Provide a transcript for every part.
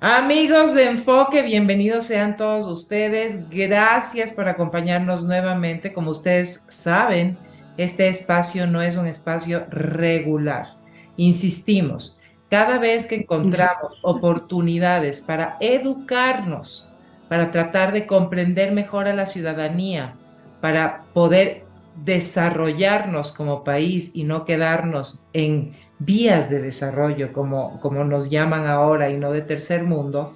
Amigos de Enfoque, bienvenidos sean todos ustedes. Gracias por acompañarnos nuevamente. Como ustedes saben, este espacio no es un espacio regular. Insistimos, cada vez que encontramos oportunidades para educarnos, para tratar de comprender mejor a la ciudadanía, para poder desarrollarnos como país y no quedarnos en vías de desarrollo, como nos llaman ahora, y no de tercer mundo,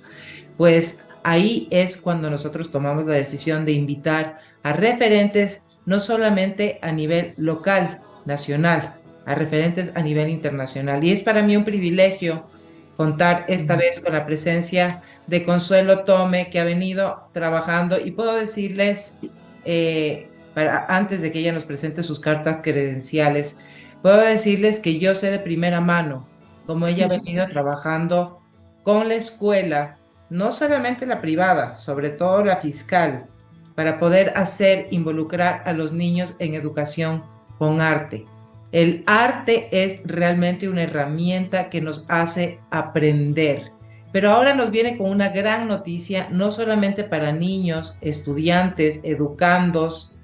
pues ahí es cuando nosotros tomamos la decisión de invitar a referentes, no solamente a nivel local, nacional, a referentes a nivel internacional. Y es para mí un privilegio contar esta vez con la presencia de Consuelo Tome, que ha venido trabajando, y puedo decirles, antes de que ella nos presente sus cartas credenciales, puedo decirles que yo sé de primera mano cómo ella ha venido trabajando con la escuela, no solamente la privada, sobre todo la fiscal, para poder involucrar a los niños en educación con arte. El arte es realmente una herramienta que nos hace aprender. Pero ahora nos viene con una gran noticia, no solamente para niños, estudiantes, educandos,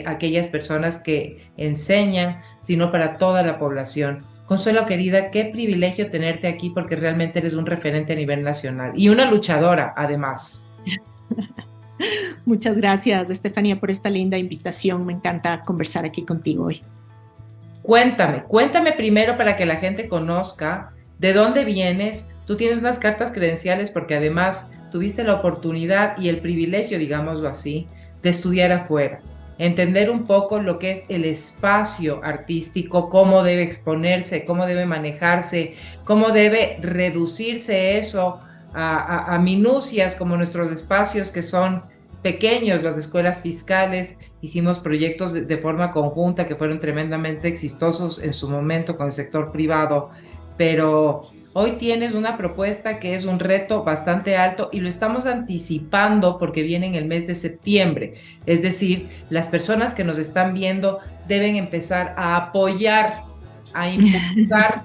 aquellas personas que enseñan, sino para toda la población. Consuelo querida, qué privilegio tenerte aquí porque realmente eres un referente a nivel nacional y una luchadora además. Muchas gracias, Estefanía, por esta linda invitación. Me encanta conversar aquí contigo hoy. Cuéntame primero para que la gente conozca de dónde vienes. Tú tienes unas cartas credenciales porque además tuviste la oportunidad y el privilegio, digámoslo así, de estudiar afuera, entender un poco lo que es el espacio artístico, cómo debe exponerse, cómo debe manejarse, cómo debe reducirse eso a minucias como nuestros espacios que son pequeños, las escuelas fiscales. Hicimos proyectos de forma conjunta que fueron tremendamente exitosos en su momento con el sector privado, pero hoy tienes una propuesta que es un reto bastante alto y lo estamos anticipando porque viene en el mes de septiembre. Es decir, las personas que nos están viendo deben empezar a apoyar, a impulsar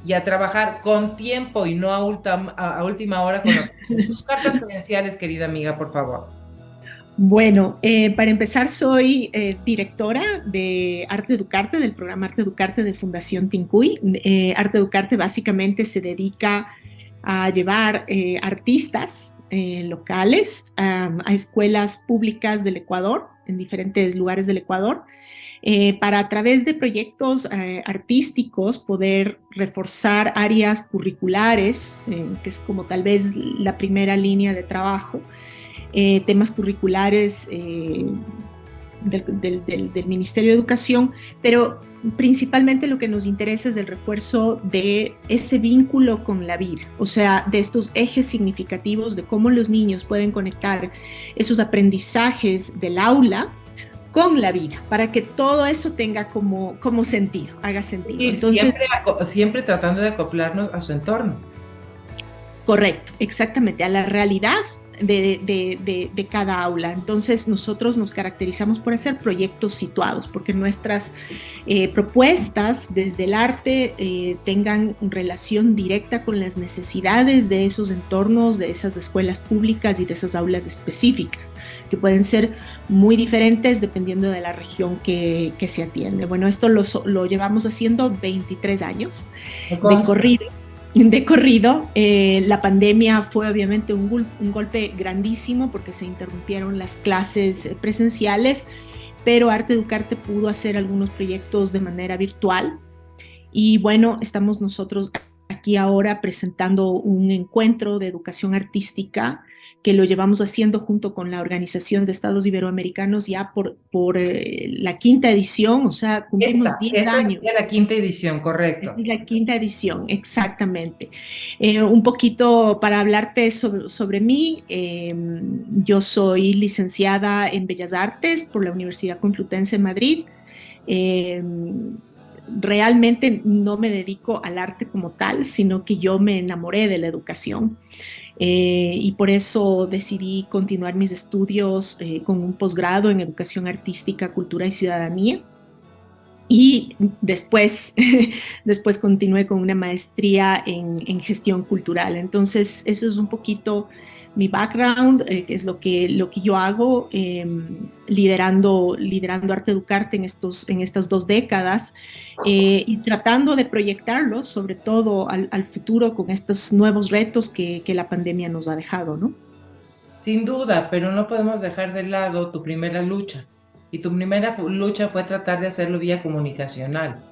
y a trabajar con tiempo y no a última hora con tus cartas credenciales, querida amiga, por favor. Bueno, para empezar, soy directora de Arte Educarte, del programa Arte Educarte de Fundación Tincuy. Arte Educarte básicamente se dedica a llevar artistas locales a escuelas públicas del Ecuador, en diferentes lugares del Ecuador, para a través de proyectos artísticos poder reforzar áreas curriculares, que es como tal vez la primera línea de trabajo, temas curriculares del Ministerio de Educación, pero principalmente lo que nos interesa es el refuerzo de ese vínculo con la vida, o sea, de estos ejes significativos de cómo los niños pueden conectar esos aprendizajes del aula con la vida, para que todo eso tenga como sentido, haga sentido. Y Entonces, siempre tratando de acoplarnos a su entorno. correcto, exactamente, a la realidad de cada aula. Entonces nosotros nos caracterizamos por hacer proyectos situados, porque nuestras propuestas desde el arte tengan relación directa con las necesidades de esos entornos, de esas escuelas públicas y de esas aulas específicas, que pueden ser muy diferentes dependiendo de la región que se atiende. Bueno, esto lo llevamos haciendo 23 años de corrido. La pandemia fue obviamente un golpe grandísimo porque se interrumpieron las clases presenciales, pero Arte Educarte pudo hacer algunos proyectos de manera virtual. Y bueno, estamos nosotros aquí ahora presentando un encuentro de educación artística que lo llevamos haciendo junto con la Organización de Estados Iberoamericanos ya por la quinta edición, o sea, cumplimos 10 Esta años. sería la quinta edición, Esta correcto. es la quinta edición, exactamente. Un poquito para hablarte sobre mí, yo soy licenciada en Bellas Artes por la Universidad Complutense de Madrid. Eh, realmente no me dedico al arte como tal, sino que yo me enamoré de la educación. Y por eso decidí continuar mis estudios con un posgrado en educación artística, cultura y ciudadanía. Y después, después continué con una maestría en gestión cultural. Entonces, eso es un poquito mi background, que es lo que yo hago, liderando Arte Educarte en estas 2 décadas, y tratando de proyectarlo, sobre todo al futuro, con estos nuevos retos que la pandemia nos ha dejado, ¿no? Sin duda, pero no podemos dejar de lado tu primera lucha. Y tu primera lucha fue tratar de hacerlo vía comunicacional.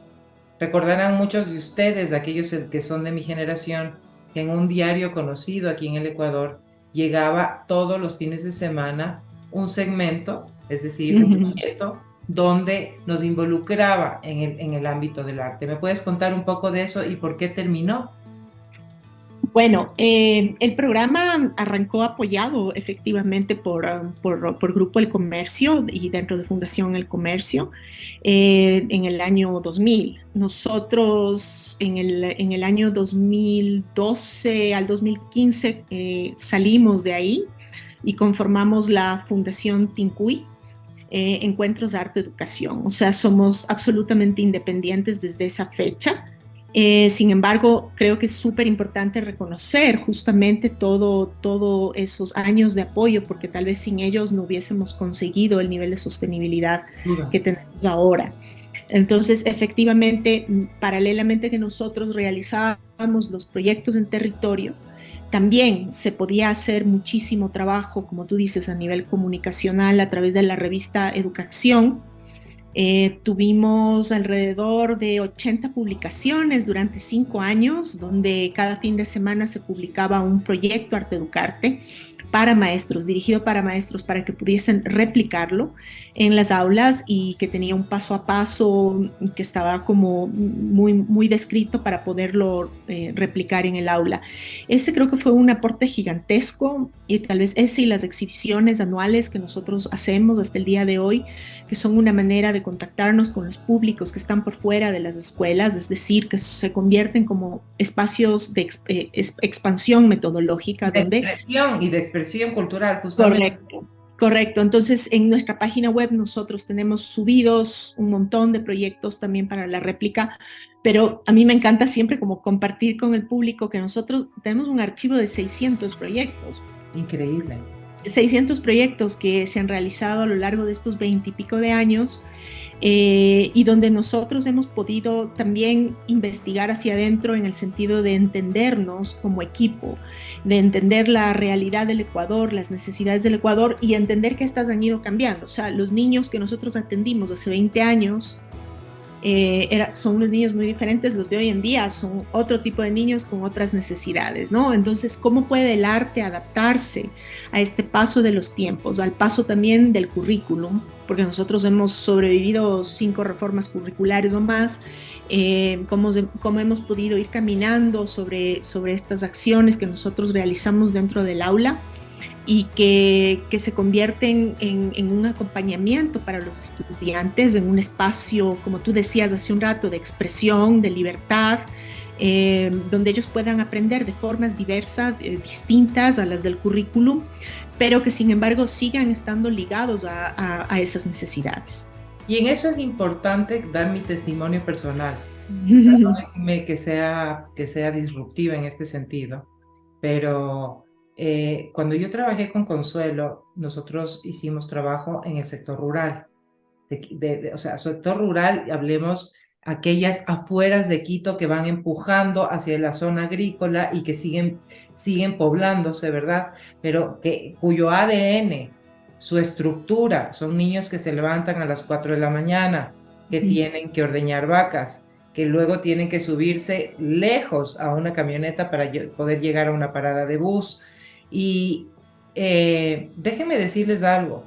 Recordarán muchos de ustedes, aquellos que son de mi generación, que en un diario conocido aquí en el Ecuador llegaba todos los fines de semana un segmento, es decir, un proyecto donde nos involucraba en el ámbito del arte. ¿Me puedes contar un poco de eso y por qué terminó? Bueno, el programa arrancó apoyado efectivamente por Grupo El Comercio y dentro de Fundación El Comercio en el año 2000. Nosotros en el año 2012 al 2015 salimos de ahí y conformamos la Fundación Tincuy, Encuentros de Arte Educación. O sea, somos absolutamente independientes desde esa fecha. Sin embargo, creo que es súper importante reconocer justamente todo esos años de apoyo, porque tal vez sin ellos no hubiésemos conseguido el nivel de sostenibilidad Duda. que tenemos ahora. Entonces, efectivamente, paralelamente que nosotros realizábamos los proyectos en territorio, también se podía hacer muchísimo trabajo, como tú dices, a nivel comunicacional a través de la revista Educación. Tuvimos alrededor de 80 publicaciones durante 5 años, donde cada fin de semana se publicaba un proyecto Arte Educarte para maestros, dirigido para maestros, para que pudiesen replicarlo en las aulas y que tenía un paso a paso que estaba como muy descrito para poderlo replicar en el aula. Ese creo que fue un aporte gigantesco y tal vez ese y las exhibiciones anuales que nosotros hacemos hasta el día de hoy, que son una manera de contactarnos con los públicos que están por fuera de las escuelas, es decir, que se convierten como espacios de expansión metodológica donde... Y de expresión cultural, justamente. Correcto. Correcto, entonces en nuestra página web nosotros tenemos subidos un montón de proyectos también para la réplica, pero a mí me encanta siempre como compartir con el público que nosotros tenemos un archivo de 600 proyectos. Increíble. 600 proyectos que se han realizado a lo largo de estos 20 y pico de años, y donde nosotros hemos podido también investigar hacia adentro en el sentido de entendernos como equipo, de entender la realidad del Ecuador, las necesidades del Ecuador y entender que estas han ido cambiando. O sea, los niños que nosotros atendimos hace 20 años son unos niños muy diferentes, los de hoy en día son otro tipo de niños con otras necesidades, ¿no? Entonces, ¿cómo puede el arte adaptarse a este paso de los tiempos, al paso también del currículum? Porque nosotros hemos sobrevivido 5 reformas curriculares o más, cómo hemos podido ir caminando sobre estas acciones que nosotros realizamos dentro del aula y que se convierten en un acompañamiento para los estudiantes, en un espacio, como tú decías hace un rato, de expresión, de libertad, donde ellos puedan aprender de formas diversas, distintas a las del currículum, pero que sin embargo sigan estando ligados a esas necesidades. Y en eso es importante dar mi testimonio personal. Perdónenme que sea disruptiva en este sentido, pero cuando yo trabajé con Consuelo, nosotros hicimos trabajo en el sector rural. O sea, sector rural, hablemos aquellas afueras de Quito que van empujando hacia la zona agrícola y que siguen poblándose, ¿verdad? Pero cuyo ADN, su estructura, son niños que se levantan a las 4 de la mañana, que tienen que ordeñar vacas, que luego tienen que subirse lejos a una camioneta para poder llegar a una parada de bus. Y déjenme decirles algo.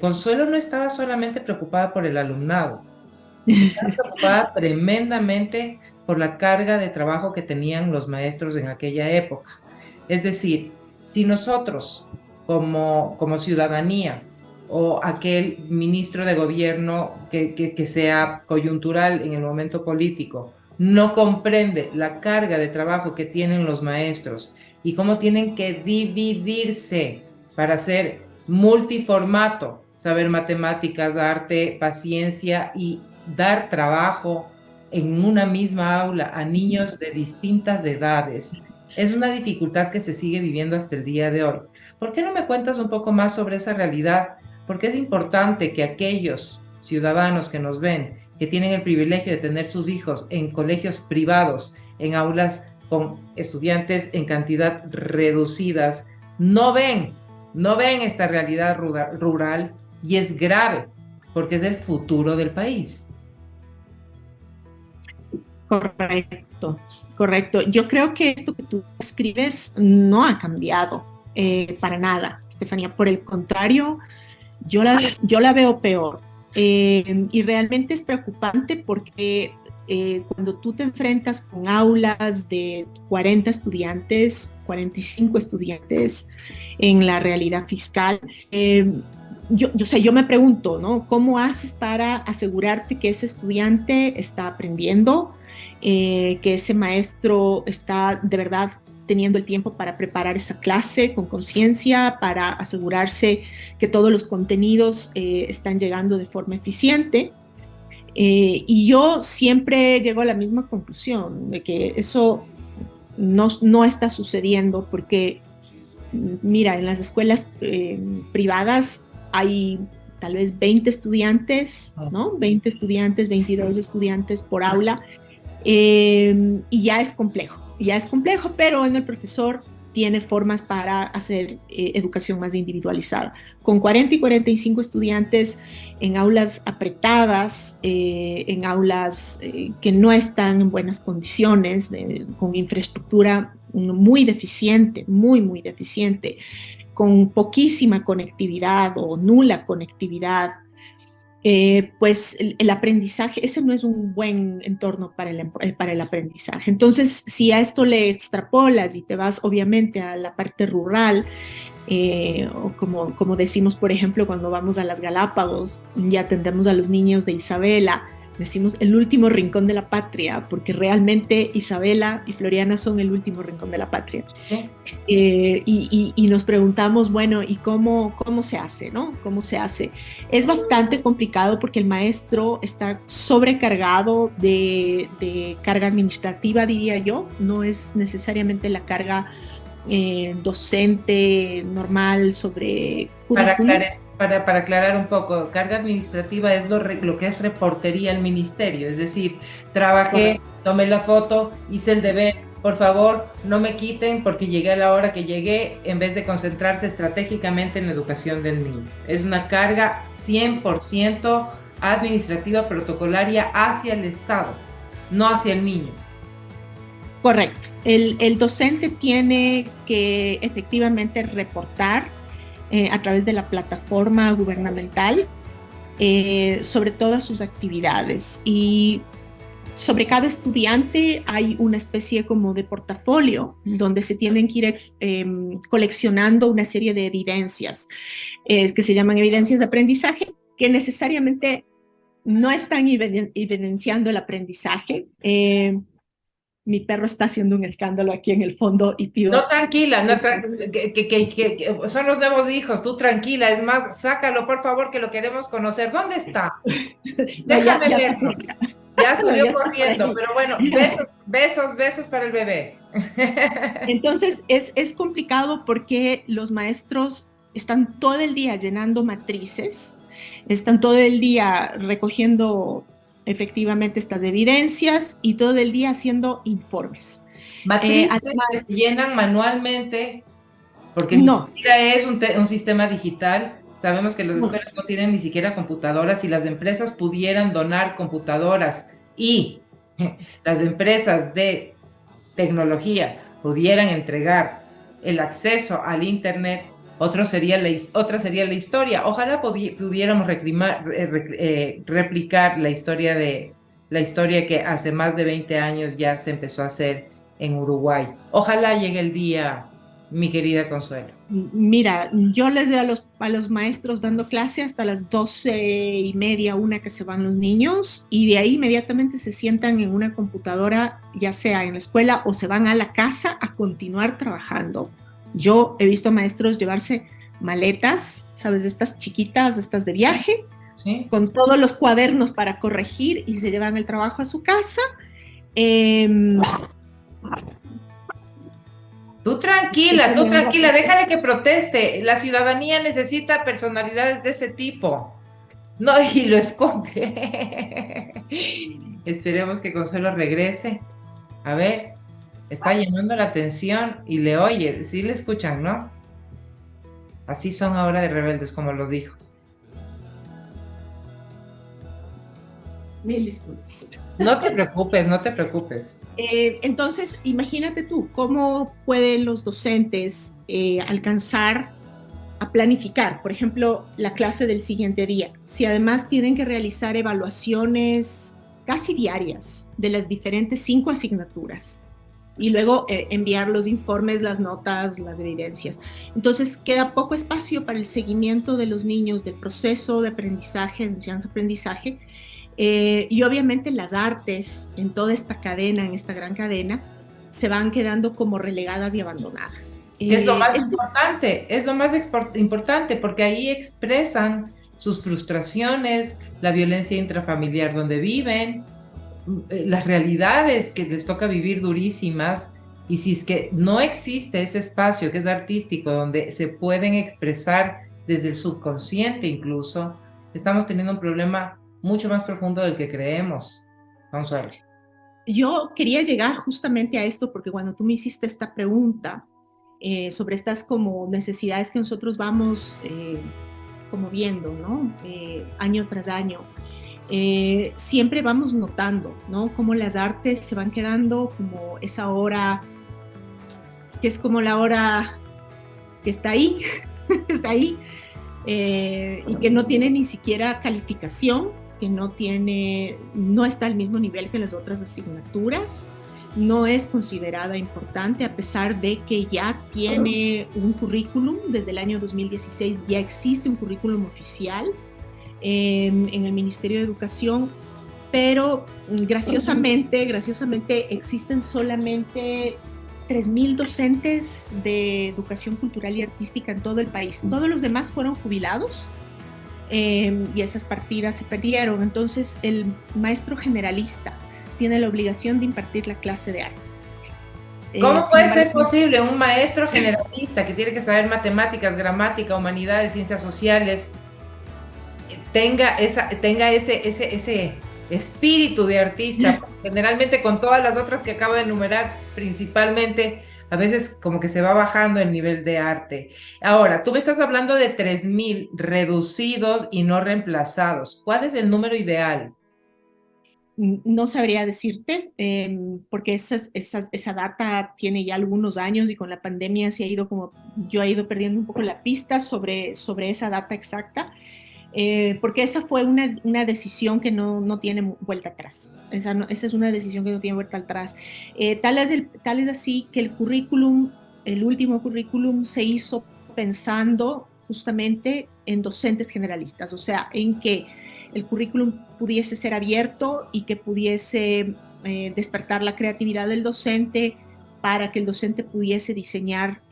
Consuelo no estaba solamente preocupada por el alumnado, estaba preocupada tremendamente por la carga de trabajo que tenían los maestros en aquella época. Es decir, si nosotros como ciudadanía o aquel ministro de gobierno que sea coyuntural en el momento político no comprende la carga de trabajo que tienen los maestros y cómo tienen que dividirse para hacer multiformato, saber matemáticas, arte, paciencia y dar trabajo en una misma aula a niños de distintas edades. Es una dificultad que se sigue viviendo hasta el día de hoy. ¿Por qué no me cuentas un poco más sobre esa realidad? Porque es importante que aquellos ciudadanos que nos ven, que tienen el privilegio de tener sus hijos en colegios privados, en aulas con estudiantes en cantidad reducidas, no ven esta realidad rural y es grave porque es el futuro del país. Correcto, correcto. Yo creo que esto que tú escribes no ha cambiado para nada, Estefanía. Por el contrario, yo la veo peor. Y realmente es preocupante porque cuando tú te enfrentas con aulas de 40 estudiantes, 45 estudiantes en la realidad fiscal, yo me pregunto, ¿no? ¿Cómo haces para asegurarte que ese estudiante está aprendiendo, que ese maestro está de verdad teniendo el tiempo para preparar esa clase con conciencia, para asegurarse que todos los contenidos están llegando de forma eficiente? Y yo siempre llego a la misma conclusión de que eso no está sucediendo porque, mira, en las escuelas privadas hay tal vez 20 estudiantes, ¿no? 20 estudiantes, 22 estudiantes por aula, y ya es complejo, pero en el profesor tiene formas para hacer educación más individualizada. Con 40 y 45 estudiantes en aulas apretadas, en aulas que no están en buenas condiciones, con infraestructura muy deficiente, muy deficiente, con poquísima conectividad o nula conectividad, pues el aprendizaje, ese no es un buen entorno para el aprendizaje. Entonces, si a esto le extrapolas y te vas obviamente a la parte rural, o como decimos, por ejemplo, cuando vamos a las Galápagos y atendemos a los niños de Isabela, decimos el último rincón de la patria, porque realmente Isabela y Floriana son el último rincón de la patria. ¿Sí? Y nos preguntamos, bueno, ¿y cómo se hace, no? ¿Cómo se hace? Es bastante complicado porque el maestro está sobrecargado de carga administrativa, diría yo, no es necesariamente la carga docente normal sobre currículum. Para aclarar un poco, carga administrativa es lo que es reportería al ministerio, es decir, trabajé, Correcto. tomé la foto, hice el deber, por favor, no me quiten porque llegué a la hora que llegué, en vez de concentrarse estratégicamente en la educación del niño. Es una carga 100% administrativa protocolaria hacia el Estado, no hacia el niño. Correcto. El docente tiene que efectivamente reportar a través de la plataforma gubernamental sobre todas sus actividades, y sobre cada estudiante hay una especie como de portafolio donde se tienen que ir coleccionando una serie de evidencias que se llaman evidencias de aprendizaje, que necesariamente no están evidenciando el aprendizaje. Mi perro está haciendo un escándalo aquí en el fondo y No, pido... tranquila, no, que son los nuevos hijos, tú tranquila, es más, sácalo por favor que lo queremos conocer. ¿Dónde está? No, Déjame ya está por verlo. acá. Ya No, salió ya está por corriendo, ahí. pero bueno, besos, besos, besos para el bebé. Entonces es complicado porque los maestros están todo el día llenando matrices, están todo el día recogiendo efectivamente estas evidencias y todo el día haciendo informes. Matrices que Además, se llenan manualmente, porque ni no, siquiera es un sistema digital. Sabemos que las no, escuelas no tienen ni siquiera computadoras. Si las empresas pudieran donar computadoras y las empresas de tecnología pudieran entregar el acceso al Internet, otra sería la historia. Ojalá pudiéramos replicar la historia que hace más de 20 años ya se empezó a hacer en Uruguay. Ojalá llegue el día, mi querida Consuelo? Mira, yo les doy a los maestros dando clase hasta las 12:30, una que se van los niños, y de ahí inmediatamente se sientan en una computadora, ya sea en la escuela o se van a la casa a continuar trabajando. Yo he visto maestros llevarse maletas, ¿sabes? Estas chiquitas, estas de viaje, ¿Sí? con todos los cuadernos para corregir y se llevan el trabajo a su casa. Eh, Tú tranquila, déjale que proteste. La ciudadanía necesita personalidades de ese tipo. No, y lo esconde. Esperemos que Consuelo regrese. A ver, está llamando la atención y le oye, sí le escuchan, ¿no? Así son ahora de rebeldes como los hijos. Mil disculpas. No te preocupes, no te preocupes. Entonces, imagínate tú, ¿cómo pueden los docentes alcanzar a planificar, por ejemplo, la clase del siguiente día? Si además tienen que realizar evaluaciones casi diarias de las diferentes 5 asignaturas y luego enviar los informes, las notas, las evidencias. Entonces, queda poco espacio para el seguimiento de los niños del proceso de aprendizaje, de enseñanza-aprendizaje. Y obviamente las artes en toda esta cadena, en esta gran cadena, se van quedando como relegadas y abandonadas. Es lo más importante, es lo más importante porque ahí expresan sus frustraciones, la violencia intrafamiliar donde viven, las realidades que les toca vivir durísimas, y si es que no existe ese espacio que es artístico donde se pueden expresar desde el subconsciente incluso, estamos teniendo un problema mucho más profundo del que creemos, Consuelo. Yo quería llegar justamente a esto porque cuando tú me hiciste esta pregunta sobre estas como necesidades que nosotros vamos como viendo, ¿no? Año tras año, siempre vamos notando, ¿no? Cómo las artes se van quedando como esa hora, que es como la hora que está ahí, está ahí, y que no tiene ni siquiera calificación, que no está al mismo nivel que las otras asignaturas, no es considerada importante a pesar de que ya tiene un currículum. Desde el año 2016 ya existe un currículum oficial en el Ministerio de Educación, pero graciosamente existen solamente 3.000 docentes de educación cultural y artística en todo el país. Todos los demás fueron jubilados y esas partidas se perdieron. Entonces el maestro generalista tiene la obligación de impartir la clase de arte. ¿Cómo puede ser posible un maestro generalista que tiene que saber matemáticas, gramática, humanidades, ciencias sociales, tenga ese espíritu de artista? Generalmente con todas las otras que acabo de enumerar, principalmente, a veces como que se va bajando el nivel de arte. Ahora, tú me estás hablando de 3.000 reducidos y no reemplazados. ¿Cuál es el número ideal? No sabría decirte, porque esa data tiene ya algunos años y con la pandemia yo he ido perdiendo un poco la pista sobre esa data exacta, porque esa fue una decisión que no tiene vuelta atrás. Esa es una decisión que no tiene vuelta atrás. Tal es así que el último currículum se hizo pensando justamente en docentes generalistas, o sea, en que el currículum pudiese ser abierto y que pudiese despertar la creatividad del docente para que el docente pudiese diseñar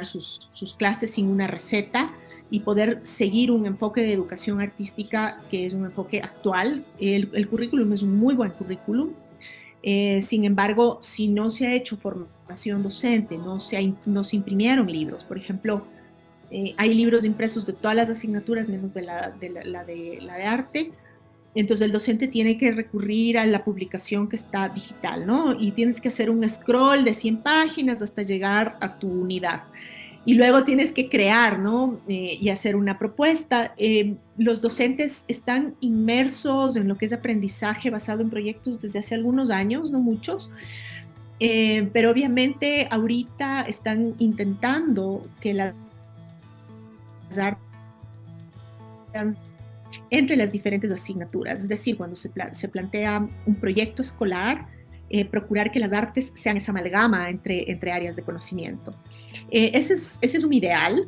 sus clases sin una receta y poder seguir un enfoque de educación artística que es un enfoque actual. El currículum es un muy buen currículum. Sin embargo, si no se ha hecho formación docente, no se imprimieron libros, por ejemplo, hay libros impresos de todas las asignaturas menos de la de arte. Entonces el docente tiene que recurrir a la publicación que está digital, ¿no? Y tienes que hacer un scroll de 100 páginas hasta llegar a tu unidad. Y luego tienes que crear, ¿no? Y hacer una propuesta. Los docentes están inmersos en lo que es aprendizaje basado en proyectos desde hace algunos años, no muchos, pero obviamente ahorita están intentando que las artes entre las diferentes asignaturas. Es decir, cuando se plantea un proyecto escolar, procurar que las artes sean esa amalgama entre áreas de conocimiento. Ese es un ideal,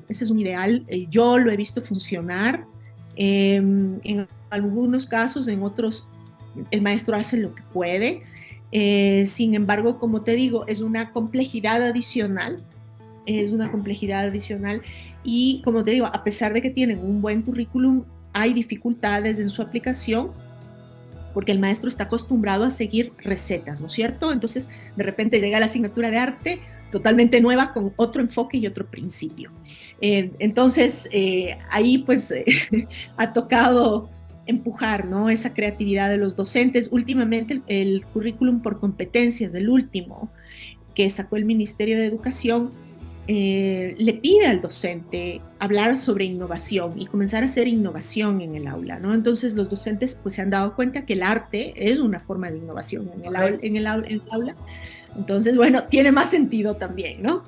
yo lo he visto funcionar. En algunos casos, en otros, el maestro hace lo que puede. Sin embargo, como te digo, es una complejidad adicional, y como te digo, a pesar de que tienen un buen currículum, hay dificultades en su aplicación porque el maestro está acostumbrado a seguir recetas, ¿no es cierto? Entonces, de repente llega la asignatura de arte totalmente nueva con otro enfoque y otro principio. Entonces, ahí pues ha tocado empujar, ¿no?, esa creatividad de los docentes. Últimamente el currículum por competencias, el último que sacó el Ministerio de Educación, le pide al docente hablar sobre innovación y comenzar a hacer innovación en el aula, ¿no? Entonces los docentes pues se han dado cuenta que el arte es una forma de innovación en el aula. Entonces, bueno, tiene más sentido también, ¿no?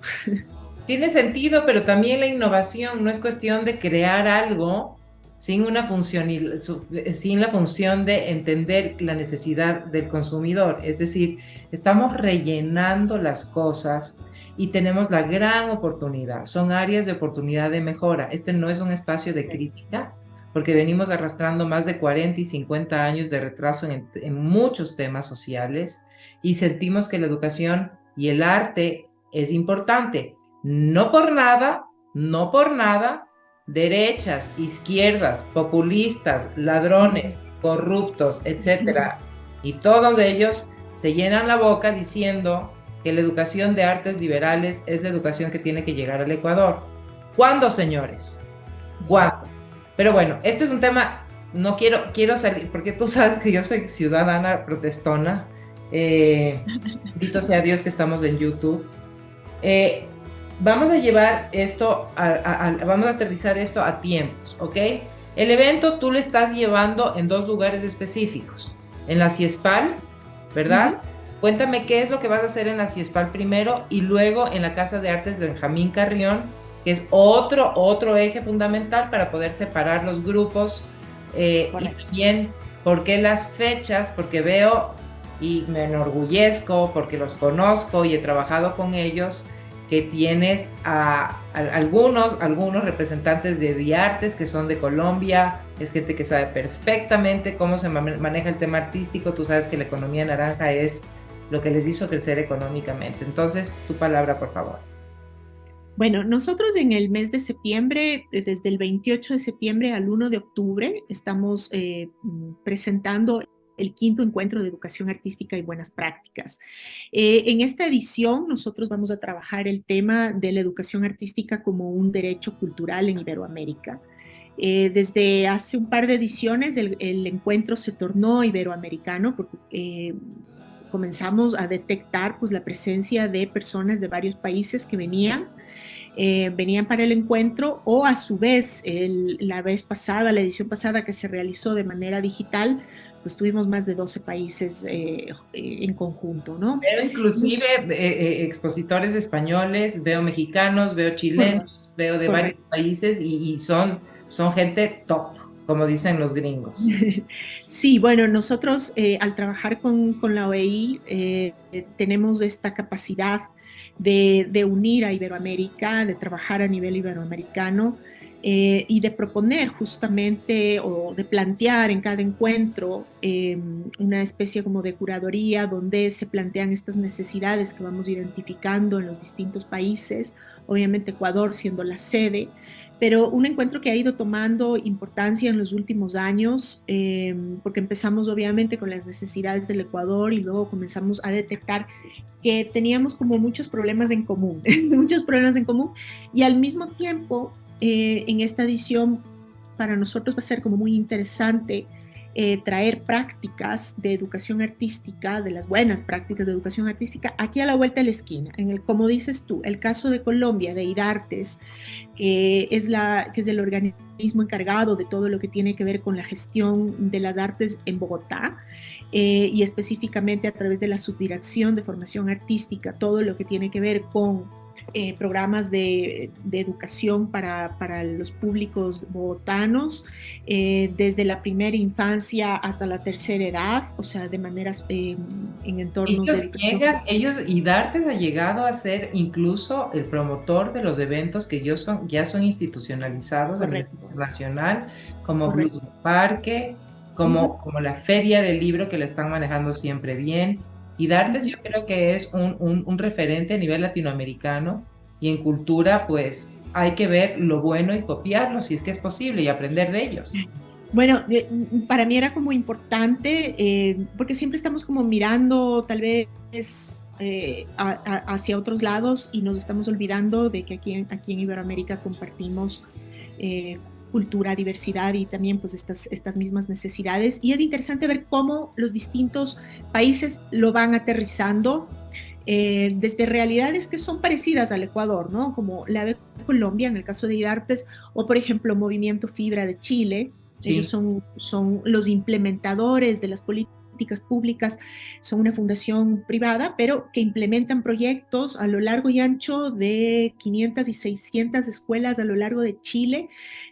Tiene sentido, pero también la innovación no es cuestión de crear algo sin una función, sin la función de entender la necesidad del consumidor. Es decir, estamos rellenando las cosas y tenemos la gran oportunidad. Son áreas de oportunidad de mejora. Este no es un espacio de crítica, porque venimos arrastrando más de 40 y 50 años de retraso en muchos temas sociales y sentimos que la educación y el arte es importante. No por nada, no por nada, derechas, izquierdas, populistas, ladrones, corruptos, etcétera, y todos ellos se llenan la boca diciendo que la educación de artes liberales es la educación que tiene que llegar al Ecuador. ¿Cuándo, señores? ¿Cuándo? Pero bueno, este es un tema, no quiero salir, porque tú sabes que yo soy ciudadana protestona. Bendito sea Dios que estamos en YouTube. Vamos a llevar esto, vamos a aterrizar esto a tiempos, ¿ok? El evento tú lo estás llevando en 2 lugares específicos. En la CIESPAL, ¿verdad? Cuéntame qué es lo que vas a hacer en la CIESPAL primero y luego en la Casa de Artes de Benjamín Carrión, que es otro eje fundamental para poder separar los grupos. Y también, ¿por qué las fechas? Porque veo y me enorgullezco, porque los conozco y he trabajado con ellos, que tienes a algunos representantes de Diartes que son de Colombia, es gente que sabe perfectamente cómo se maneja el tema artístico. Tú sabes que la economía naranja es lo que les hizo crecer económicamente. Entonces, tu palabra, por favor. Bueno, nosotros en el mes de septiembre, desde el 28 de septiembre al 1 de octubre, estamos presentando el 5º encuentro de educación artística y buenas prácticas. En esta edición nosotros vamos a trabajar el tema de la educación artística como un derecho cultural en Iberoamérica. Desde hace un par de ediciones el encuentro se tornó iberoamericano porque comenzamos a detectar pues, la presencia de personas de varios países que venían para el encuentro, o a su vez la edición pasada que se realizó de manera digital, pues tuvimos más de 12 países en conjunto, ¿no? Veo inclusive expositores españoles, veo mexicanos, veo chilenos, veo de varios países y son gente top, como dicen los gringos. Sí, bueno, nosotros al trabajar con la OEI tenemos esta capacidad de unir a Iberoamérica, de trabajar a nivel iberoamericano y de proponer justamente o de plantear en cada encuentro una especie como de curaduría donde se plantean estas necesidades que vamos identificando en los distintos países, obviamente Ecuador siendo la sede, pero un encuentro que ha ido tomando importancia en los últimos años, porque empezamos obviamente con las necesidades del Ecuador y luego comenzamos a detectar que teníamos como muchos problemas en común, y al mismo tiempo en esta edición para nosotros va a ser como muy interesante traer prácticas de educación artística, de las buenas prácticas de educación artística, aquí a la vuelta de la esquina. Como dices tú, el caso de Colombia, de IDARTES, que es el organismo encargado de todo lo que tiene que ver con la gestión de las artes en Bogotá, y específicamente a través de la Subdirección de Formación Artística, todo lo que tiene que ver con programas de educación para los públicos bogotanos, desde la primera infancia hasta la tercera edad, o sea, de maneras en entornos de educación. Y Dartes ha llegado a ser incluso el promotor de los eventos que ya son institucionalizados a nivel Correcto, internacional, como Blues correcto. Parque, Uh -huh, como la Feria del Libro, que la están manejando siempre bien. Y uh Dartes -huh. yo creo que es un referente a nivel latinoamericano, y en cultura pues hay que ver lo bueno y copiarlo si es que es posible y aprender de ellos. Bueno, para mí era como importante, porque siempre estamos como mirando tal vez hacia otros lados y nos estamos olvidando de que aquí en Iberoamérica compartimos eh, cultura, diversidad y también pues estas mismas necesidades. Y es interesante ver cómo los distintos países lo van aterrizando desde realidades que son parecidas al Ecuador, ¿no? Como la de Colombia, en el caso de IDARTES, o por ejemplo Movimiento Fibra de Chile. Ellos Sí. son los implementadores de las políticas públicas, son una fundación privada, pero que implementan proyectos a lo largo y ancho de 500 y 600 escuelas a lo largo de Chile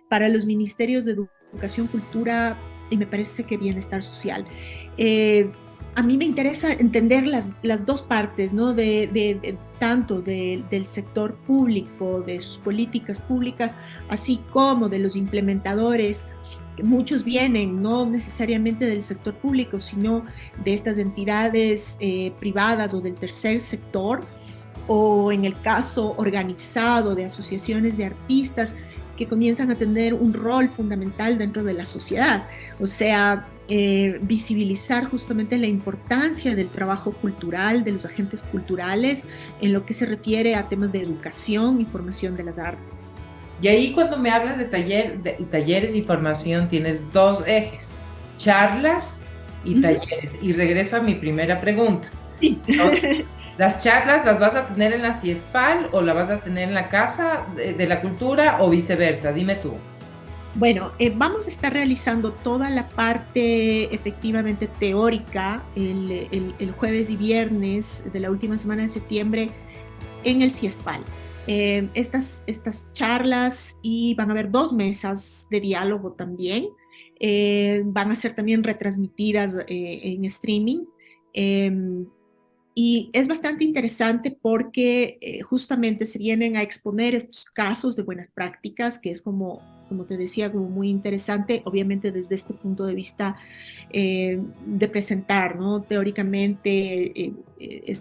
para los ministerios de Educación, Cultura y me parece que Bienestar Social. A mí me interesa entender las dos partes, ¿no? Tanto del sector público, de sus políticas públicas, así como de los implementadores, que muchos vienen no necesariamente del sector público, sino de estas entidades privadas o del tercer sector, o en el caso organizado de asociaciones de artistas que comienzan a tener un rol fundamental dentro de la sociedad. O sea, visibilizar justamente la importancia del trabajo cultural, de los agentes culturales, en lo que se refiere a temas de educación y formación de las artes. Y ahí cuando me hablas de talleres y formación, tienes dos ejes, charlas y Uh -huh. talleres. Y regreso a mi primera pregunta. Sí. ¿Las charlas las vas a tener en la CIESPAL o la vas a tener en la Casa de la Cultura o viceversa? Dime tú. Bueno, vamos a estar realizando toda la parte efectivamente teórica el jueves y viernes de la última semana de septiembre en el CIESPAL. Estas charlas y van a haber 2 mesas de diálogo también. Van a ser también retransmitidas en streaming. Y es bastante interesante porque justamente se vienen a exponer estos casos de buenas prácticas, que es como te decía, como muy interesante, obviamente desde este punto de vista de presentar, ¿no? Teóricamente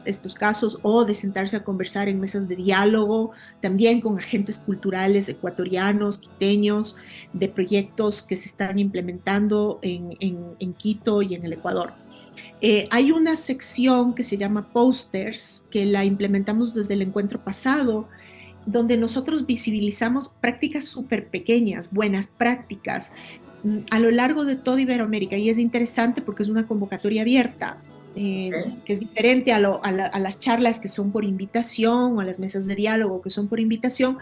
estos casos o de sentarse a conversar en mesas de diálogo, también con agentes culturales ecuatorianos, quiteños, de proyectos que se están implementando en Quito y en el Ecuador. Hay una sección que se llama Posters, que la implementamos desde el encuentro pasado, donde nosotros visibilizamos prácticas súper pequeñas, buenas prácticas, a lo largo de toda Iberoamérica. Y es interesante porque es una convocatoria abierta, que es diferente a las charlas que son por invitación o a las mesas de diálogo que son por invitación.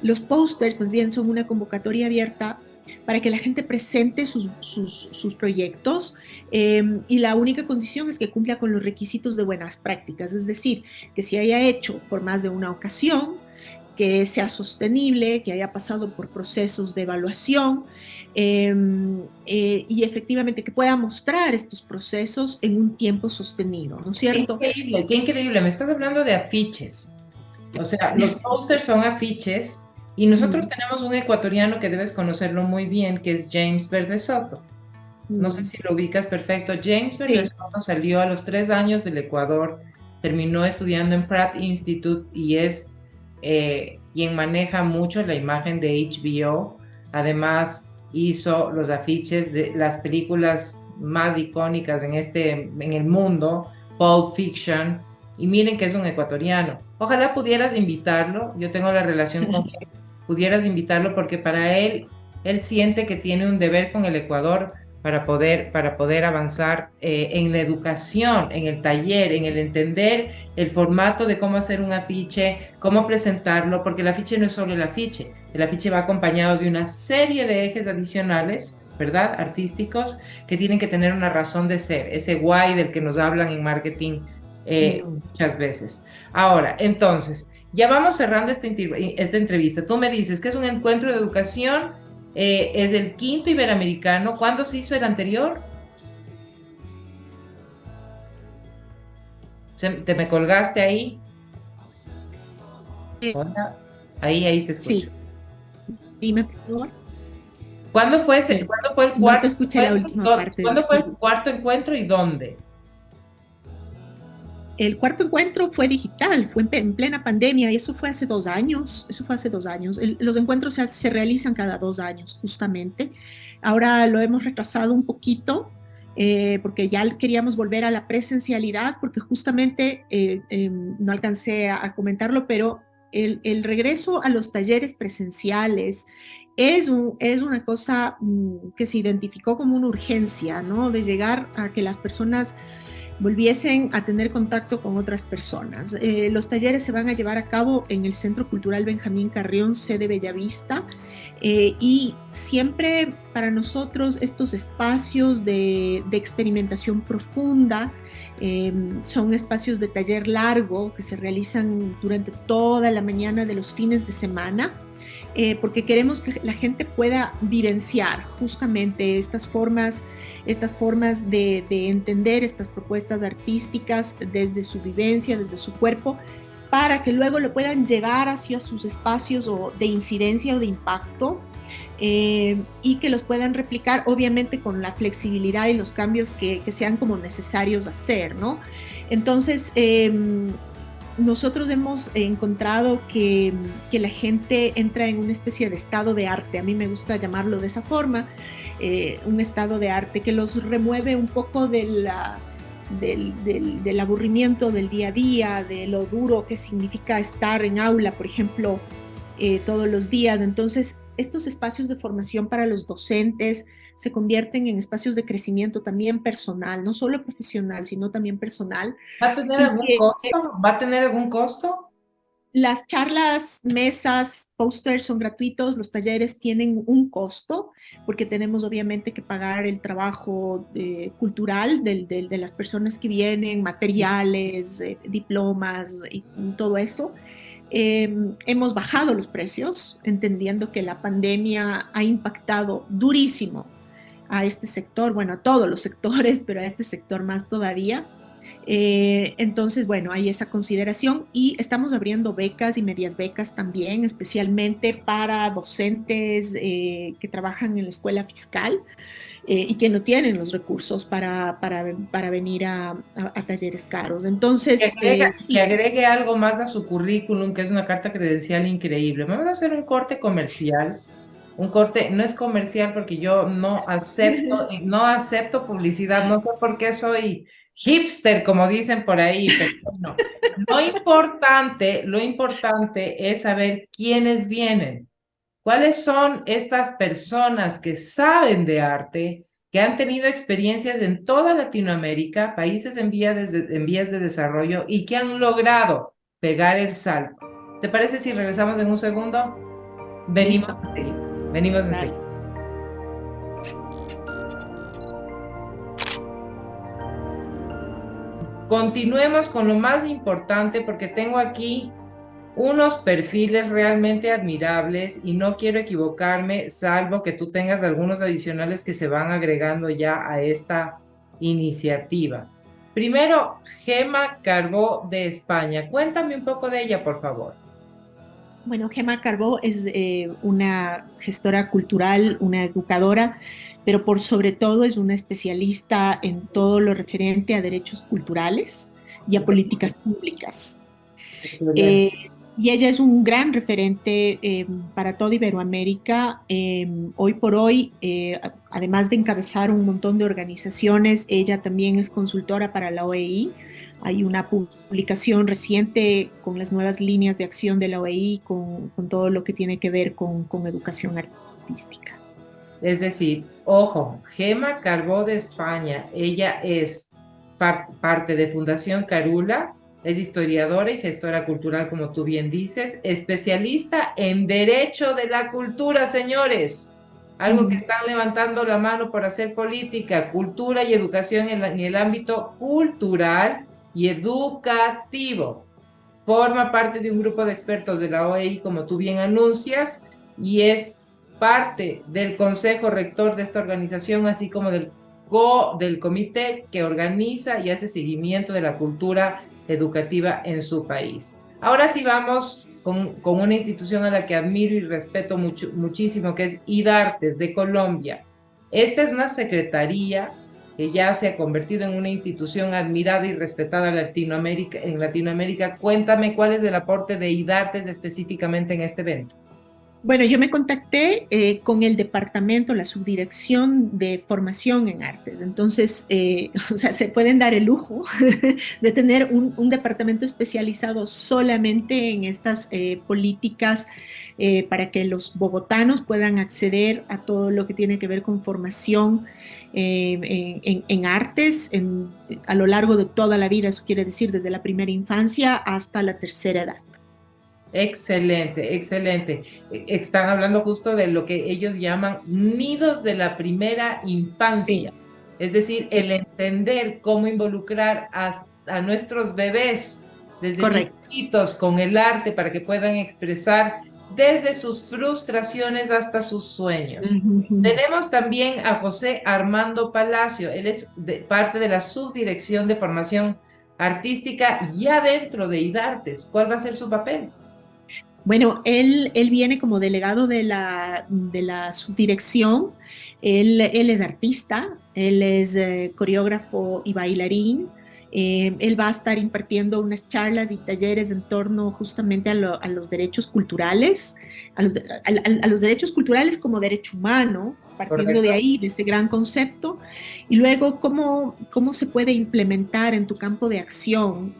Los posters más bien son una convocatoria abierta para que la gente presente sus proyectos y la única condición es que cumpla con los requisitos de buenas prácticas, es decir, que se haya hecho por más de una ocasión, que sea sostenible, que haya pasado por procesos de evaluación y efectivamente que pueda mostrar estos procesos en un tiempo sostenido, ¿no es cierto? Qué increíble. Me estás hablando de afiches. O sea, los posters son afiches y nosotros tenemos un ecuatoriano que debes conocerlo muy bien, que es James Verde Soto. No sé si lo ubicas perfecto. James Verde Sí. Soto salió a los 3 años del Ecuador, terminó estudiando en Pratt Institute y es quien maneja mucho la imagen de HBO. Además, hizo los afiches de las películas más icónicas en el mundo, Pulp Fiction, y miren que es un ecuatoriano. Ojalá pudieras invitarlo, yo tengo la relación con él, pudieras invitarlo porque para él siente que tiene un deber con el Ecuador para poder avanzar en la educación, en el taller, en el entender el formato de cómo hacer un afiche, cómo presentarlo, porque el afiche no es solo el afiche va acompañado de una serie de ejes adicionales, ¿verdad? Artísticos, que tienen que tener una razón de ser, ese why del que nos hablan en marketing muchas veces. Ahora, entonces, Ya vamos cerrando esta entrevista. Tú me dices que es un encuentro de educación, es el quinto iberoamericano. ¿Cuándo se hizo el anterior? ¿Te me colgaste ahí? Eh, Hola. Ahí te escucho. sí, dime por favor. Sí, ¿Cuándo fue el no te cuarto escuché la encuentro? última parte, ¿Cuándo fue el disculpe. cuarto encuentro y dónde? El cuarto encuentro fue digital, fue en plena pandemia y eso fue hace 2 años. Eso fue hace 2 años. Los encuentros se realizan cada 2 años, justamente. Ahora lo hemos retrasado un poquito porque ya queríamos volver a la presencialidad, porque justamente no alcancé a comentarlo, pero el regreso a los talleres presenciales es una cosa que se identificó como una urgencia, ¿no? De llegar a que las personas volviesen a tener contacto con otras personas. Los talleres se van a llevar a cabo en el Centro Cultural Benjamín Carrión, sede Bellavista, y siempre para nosotros estos espacios de experimentación profunda son espacios de taller largo que se realizan durante toda la mañana de los fines de semana. Porque queremos que la gente pueda vivenciar justamente estas formas de entender estas propuestas artísticas desde su vivencia, desde su cuerpo, para que luego lo puedan llevar hacia sus espacios o de incidencia o de impacto y que los puedan replicar, obviamente con la flexibilidad y los cambios que sean como necesarios hacer, ¿no? Entonces, nosotros hemos encontrado que la gente entra en una especie de estado de arte, a mí me gusta llamarlo de esa forma, un estado de arte que los remueve un poco del aburrimiento del día a día, de lo duro que significa estar en aula, por ejemplo, todos los días. Entonces, estos espacios de formación para los docentes se convierten en espacios de crecimiento también personal, no solo profesional, sino también personal. ¿Va a tener Y algún que costo? ¿Va a tener algún costo? las charlas, mesas, pósters son gratuitos, los talleres tienen un costo porque tenemos obviamente que pagar el trabajo cultural de las personas que vienen, materiales, diplomas y todo eso. Hemos bajado los precios, entendiendo que la pandemia ha impactado durísimo a este sector, bueno, a todos los sectores, pero a este sector más todavía. Entonces, bueno, hay esa consideración y estamos abriendo becas y medias becas también, especialmente para docentes que trabajan en la escuela fiscal y que no tienen los recursos para venir a talleres caros. Entonces, Que sí. agregue algo más a su currículum, que es una carta credencial increíble. Vamos a hacer un corte comercial. Un corte, no es comercial porque yo no acepto publicidad, no sé por qué soy hipster, como dicen por ahí, pero bueno, lo importante es saber quiénes vienen. ¿Cuáles son estas personas que saben de arte, que han tenido experiencias en toda Latinoamérica, países en vías de desarrollo y que han logrado pegar el salto? ¿Te parece si regresamos en un segundo? Venimos Listo. enseguida. Venimos Dale. enseguida. Continuemos con lo más importante porque tengo aquí unos perfiles realmente admirables y no quiero equivocarme, salvo que tú tengas algunos adicionales que se van agregando ya a esta iniciativa. Primero, Gema Carbó de España. Cuéntame un poco de ella, por favor. Bueno, Gemma Carbó es una gestora cultural, una educadora, pero por sobre todo es una especialista en todo lo referente a derechos culturales y a políticas públicas. Excelente. Eh, y ella es un gran referente para toda Iberoamérica. Hoy por hoy, además de encabezar un montón de organizaciones, ella también es consultora para la OEI. Hay una publicación reciente con las nuevas líneas de acción de la OEI, con todo lo que tiene que ver con educación artística. Es decir, ojo, Gema Carbó de España, ella es parte de Fundación Carula, es historiadora y gestora cultural, como tú bien dices, especialista en derecho de la cultura, señores. Algo que Mm. están levantando la mano por hacer política, cultura y educación en el ámbito cultural y educativo. forma parte de un grupo de expertos de la OEI, como tú bien anuncias, y es parte del Consejo Rector de esta organización, así como del comité que organiza y hace seguimiento de la cultura educativa en su país. Ahora sí vamos con una institución a la que admiro y respeto muchísimo, que es IDARTES de Colombia. Esta es una secretaría que ya se ha convertido en una institución admirada y respetada en Latinoamérica. Cuéntame cuál es el aporte de IDARTES específicamente en este evento. Bueno, yo me contacté con el departamento, la subdirección de formación en artes. Entonces, o sea, se pueden dar el lujo de tener un departamento especializado solamente en estas políticas para que los bogotanos puedan acceder a todo lo que tiene que ver con formación en artes a lo largo de toda la vida. Eso quiere decir desde la primera infancia hasta la tercera edad. Excelente, excelente. Están hablando justo de lo que ellos llaman nidos de la primera infancia. Sí, Es decir, el entender cómo involucrar a nuestros bebés desde correcto. chiquitos con el arte para que puedan expresar desde sus frustraciones hasta sus sueños. Ujú. Tenemos también a José Armando Palacio. Él es parte de la subdirección de formación artística ya dentro de IDARTES. ¿Cuál va a ser su papel? Bueno, él viene como delegado de la subdirección. Él es artista, él es coreógrafo y bailarín. Él va a estar impartiendo unas charlas y talleres en torno justamente a los derechos culturales, a los derechos culturales como derecho humano, partiendo de ¿Correcto? ahí, de ese gran concepto, y luego cómo se puede implementar en tu campo de acción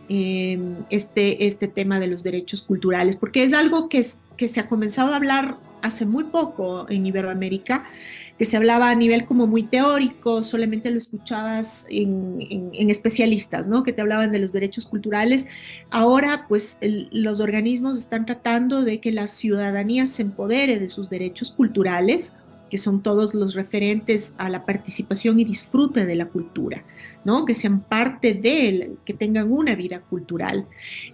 este tema de los derechos culturales, porque es algo que se ha comenzado a hablar hace muy poco en Iberoamérica, que se hablaba a nivel como muy teórico, solamente lo escuchabas en especialistas, ¿no? Que te hablaban de los derechos culturales. Ahora, pues los organismos están tratando de que la ciudadanía se empodere de sus derechos culturales, que son todos los referentes a la participación y disfrute de la cultura, ¿no? Que sean parte de él, que tengan una vida cultural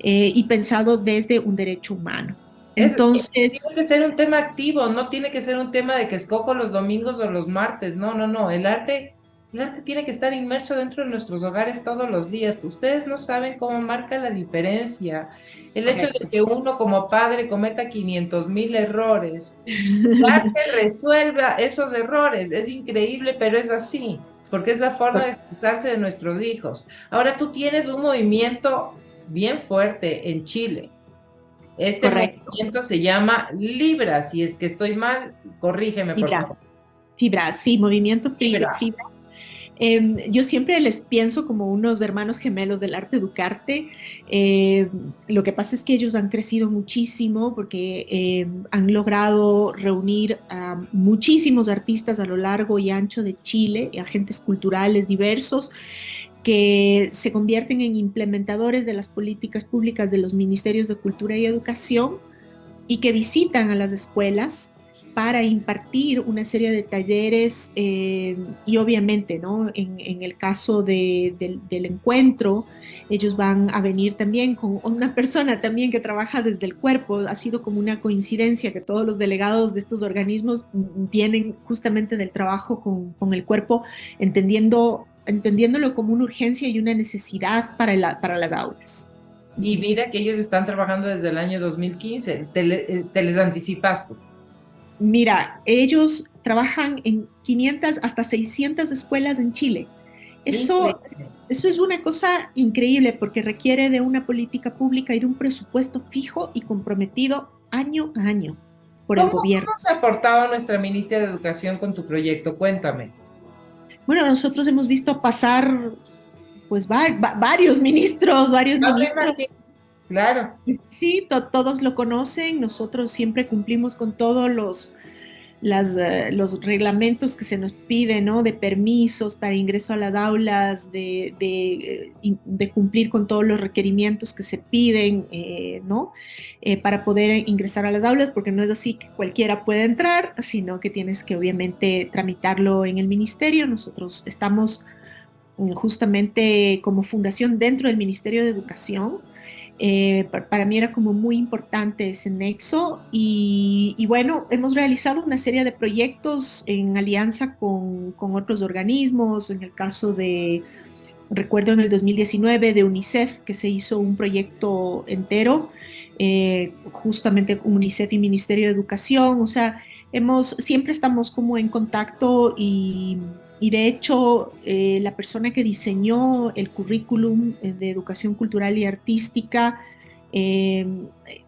y pensado desde un derecho humano. Entonces, Tiene que ser un tema activo, no tiene que ser un tema de que escojo los domingos o los martes. No, no, no. El arte tiene que estar inmerso dentro de nuestros hogares todos los días. Ustedes no saben cómo marca la diferencia. El hecho de correcto. que uno como padre cometa 500,000 errores, el arte resuelva esos errores. Es increíble, pero es así, porque es la forma de expresarse de nuestros hijos. Ahora tú tienes un movimiento bien fuerte en Chile. Este Correcto. movimiento se llama Libra. Si es que estoy mal, corrígeme, por Fibra, favor. fibra, sí, movimiento Libra. fibra. Yo siempre les pienso como unos hermanos gemelos del arte Ducarte. Eh, lo que pasa es que ellos han crecido muchísimo porque han logrado reunir a muchísimos artistas a lo largo y ancho de Chile, agentes culturales diversos que se convierten en implementadores de las políticas públicas de los ministerios de Cultura y Educación y que visitan a las escuelas para impartir una serie de talleres y obviamente, ¿no? En el caso del encuentro, ellos van a venir también con una persona también que trabaja desde el cuerpo. Ha sido como una coincidencia que todos los delegados de estos organismos vienen justamente del trabajo con el cuerpo, entendiéndolo como una urgencia y una necesidad para las aulas. Y mira que ellos están trabajando desde el año 2015. Te les anticipaste. Mira, ellos trabajan en 500 hasta 600 escuelas en Chile. Eso, Increíble. eso es una cosa increíble porque requiere de una política pública y de un presupuesto fijo y comprometido año a año por el ¿Cómo gobierno. se ha aportado nuestra ministra de Educación con tu proyecto? Cuéntame. Bueno, nosotros hemos visto pasar pues varios ministros, varios No me imagino. ministros. Claro. Sí, todos lo conocen. Nosotros siempre cumplimos con todos los reglamentos que se nos piden, ¿no? De permisos para ingreso a las aulas, de cumplir con todos los requerimientos que se piden, ¿no? Para poder ingresar a las aulas, porque no es así que cualquiera puede entrar, sino que tienes que obviamente tramitarlo en el ministerio. Nosotros estamos justamente como fundación dentro del Ministerio de Educación Para mí era como muy importante ese nexo y bueno, hemos realizado una serie de proyectos en alianza con otros organismos, en el caso de, recuerdo en el 2019 de UNICEF, que se hizo un proyecto entero, justamente con UNICEF y Ministerio de Educación, o sea, siempre estamos como en contacto y de hecho la persona que diseñó el currículum de educación cultural y artística eh,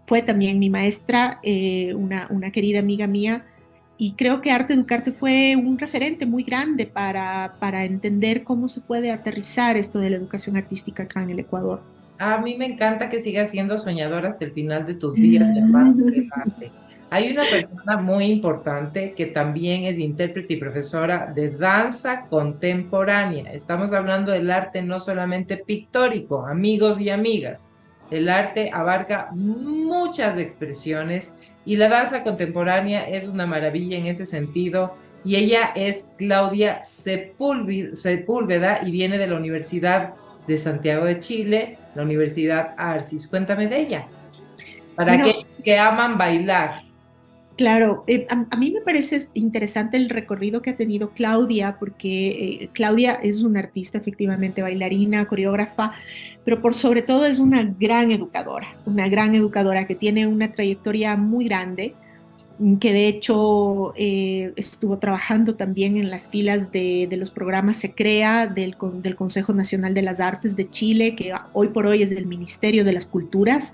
fue también mi maestra, una querida amiga mía, y creo que Arte Educarte fue un referente muy grande para entender cómo se puede aterrizar esto de la educación artística acá en el Ecuador. A mí me encanta que sigas siendo soñadora hasta el final de tus días y amante del arte. Hay una persona muy importante que también es intérprete y profesora de danza contemporánea. Estamos hablando del arte no solamente pictórico, amigos y amigas. El arte abarca muchas expresiones y la danza contemporánea es una maravilla en ese sentido. Y ella es Claudia Sepúlveda y viene de la Universidad de Santiago de Chile, la Universidad Arcis. Cuéntame de ella, para Bueno, aquellos que aman bailar. claro, a mí me parece interesante el recorrido que ha tenido Claudia, porque Claudia es una artista, efectivamente, bailarina, coreógrafa, pero por sobre todo es una gran educadora que tiene una trayectoria muy grande, que de hecho estuvo trabajando también en las filas de los programas Se Crea del Consejo Nacional de las Artes de Chile, que hoy por hoy es del Ministerio de las Culturas.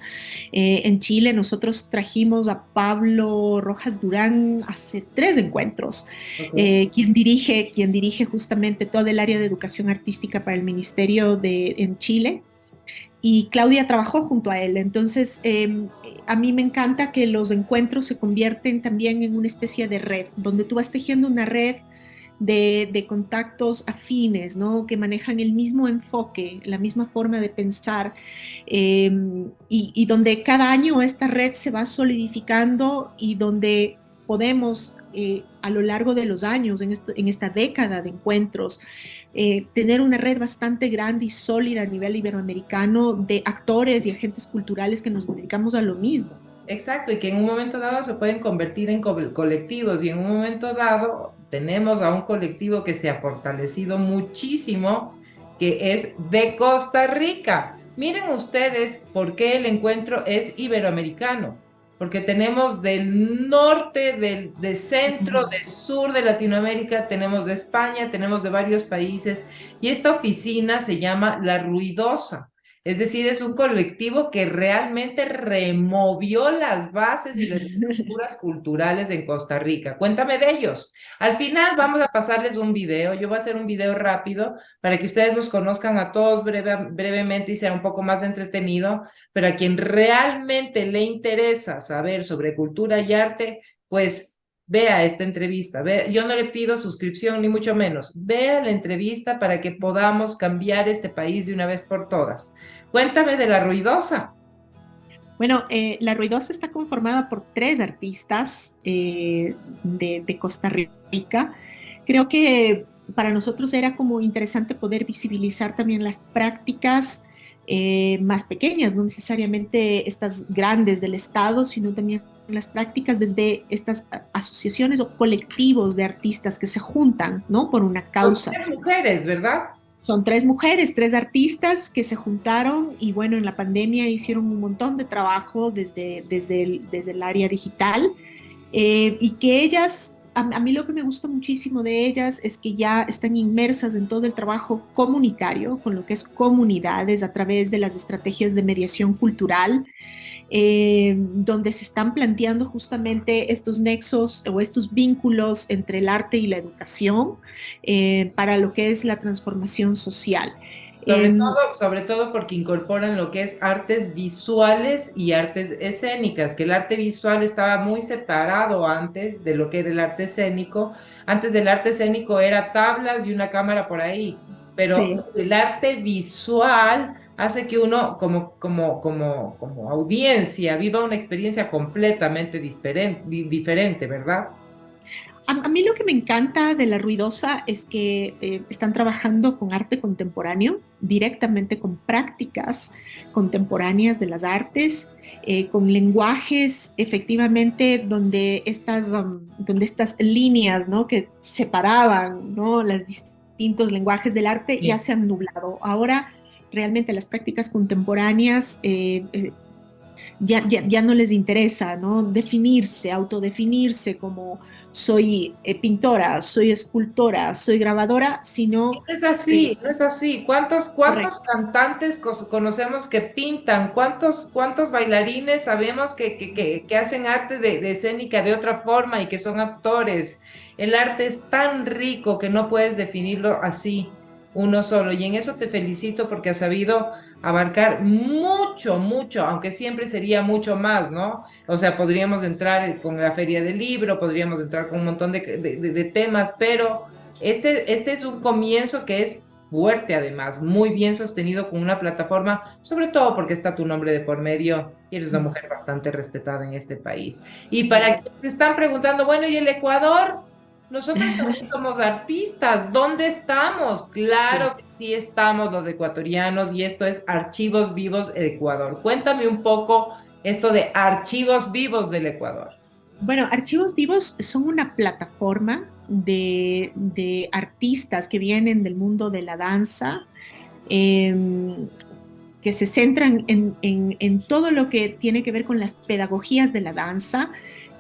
En Chile nosotros trajimos a Pablo Rojas Durán hace 3 encuentros, Okay. quien dirige justamente todo el área de educación artística para el Ministerio en Chile y Claudia trabajó junto a él. Entonces, a mí me encanta que los encuentros se convierten también en una especie de red, donde tú vas tejiendo una red de contactos afines, ¿no? Que manejan el mismo enfoque, la misma forma de pensar, eh, y donde cada año esta red se va solidificando y donde podemos, a lo largo de los años, en esta década de encuentros, tener una red bastante grande y sólida a nivel iberoamericano de actores y agentes culturales que nos dedicamos a lo mismo. Exacto, y que en un momento dado se pueden convertir en colectivos y en un momento dado tenemos a un colectivo que se ha fortalecido muchísimo, que es de Costa Rica. Miren ustedes por qué el encuentro es iberoamericano, porque tenemos del norte, de centro, de sur de Latinoamérica, tenemos de España, tenemos de varios países, y esta oficina se llama La Ruidosa. Es decir, es un colectivo que realmente removió las bases y las estructuras culturales en Costa Rica. Cuéntame de ellos. Al final vamos a pasarles un video. Yo voy a hacer un video rápido para que ustedes los conozcan a todos brevemente y sea un poco más de entretenido, pero a quien realmente le interesa saber sobre cultura y arte, pues vea esta entrevista. Yo no le pido suscripción ni mucho menos. Vea la entrevista para que podamos cambiar este país de una vez por todas. Cuéntame de La Ruidosa. Bueno, La Ruidosa está conformada por 3 artistas de Costa Rica. Creo que para nosotros era como interesante poder visibilizar también las prácticas más pequeñas, no necesariamente estas grandes del Estado, sino también las prácticas desde estas asociaciones o colectivos de artistas que se juntan, ¿no? Por una Son causa. tres mujeres, ¿verdad? Son 3 mujeres, 3 artistas que se juntaron y bueno, en la pandemia hicieron un montón de trabajo desde el área digital, y que ellas, a mí lo que me gusta muchísimo de ellas es que ya están inmersas en todo el trabajo comunitario, con lo que es comunidades a través de las estrategias de mediación cultural, donde se están planteando justamente estos nexos o estos vínculos entre el arte y la educación para lo que es la transformación social. Eh, Sobre todo porque incorporan lo que es artes visuales y artes escénicas, que el arte visual estaba muy separado antes de lo que era el arte escénico. Antes del arte escénico era tablas y una cámara por ahí, pero sí. el arte visual hace que uno como audiencia viva una experiencia completamente diferente, ¿verdad? A mí lo que me encanta de La Ruidosa es que están trabajando con arte contemporáneo, directamente con prácticas contemporáneas de las artes, con lenguajes efectivamente donde estas líneas, ¿no?, que separaban, ¿no?, los distintos lenguajes del arte ya Sí. se han nublado. Ahora realmente las prácticas contemporáneas ya no les interesa, ¿no?, definirse, autodefinirse como soy pintora, soy escultora, soy grabadora, sino No es así, no es así. ¿Cuántos correcto, cantantes conocemos que pintan? ¿Cuántos bailarines sabemos que hacen arte de escénica de otra forma y que son actores? El arte es tan rico que no puedes definirlo así, uno solo. Y en eso te felicito porque has sabido abarcar mucho, mucho, aunque siempre sería mucho más, ¿no? O sea, podríamos entrar con la feria del libro, podríamos entrar con un montón de temas, pero este es un comienzo que es fuerte además, muy bien sostenido con una plataforma, sobre todo porque está tu nombre de por medio y eres una mujer bastante respetada en este país. Y para gracias. quienes están preguntando, bueno, ¿y el Ecuador? Nosotros también somos artistas, ¿dónde estamos? Sí. Claro que sí estamos los ecuatorianos y esto es Archivos Vivos Ecuador. Cuéntame un poco esto de Archivos Vivos del Ecuador. Bueno, Archivos Vivos son una plataforma de artistas que vienen del mundo de la danza, eh, que se centran en todo lo que tiene que ver con las pedagogías de la danza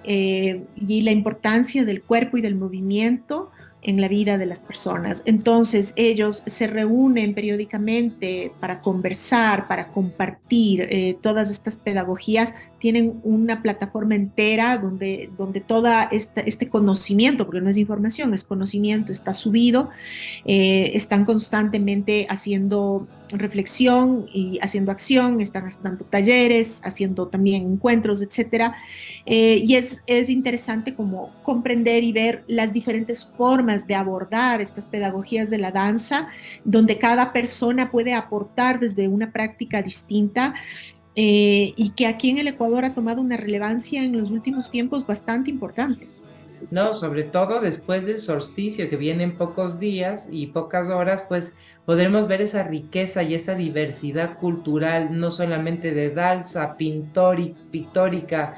y la importancia del cuerpo y del movimiento en la vida de las personas. Entonces, ellos se reúnen periódicamente para conversar, para compartir todas estas pedagogías. Tienen una plataforma entera donde todo este conocimiento, porque no es información, es conocimiento, está subido. Están constantemente haciendo reflexión y haciendo acción, están dando talleres, haciendo también encuentros, etcétera. Es interesante como comprender y ver las diferentes formas de abordar estas pedagogías de la danza, donde cada persona puede aportar desde una práctica distinta. Y que aquí en el Ecuador ha tomado una relevancia en los últimos tiempos bastante importante. No, sobre todo después del solsticio que viene en pocos días y pocas horas, pues podremos ver esa riqueza y esa diversidad cultural, no solamente de danza, pictórica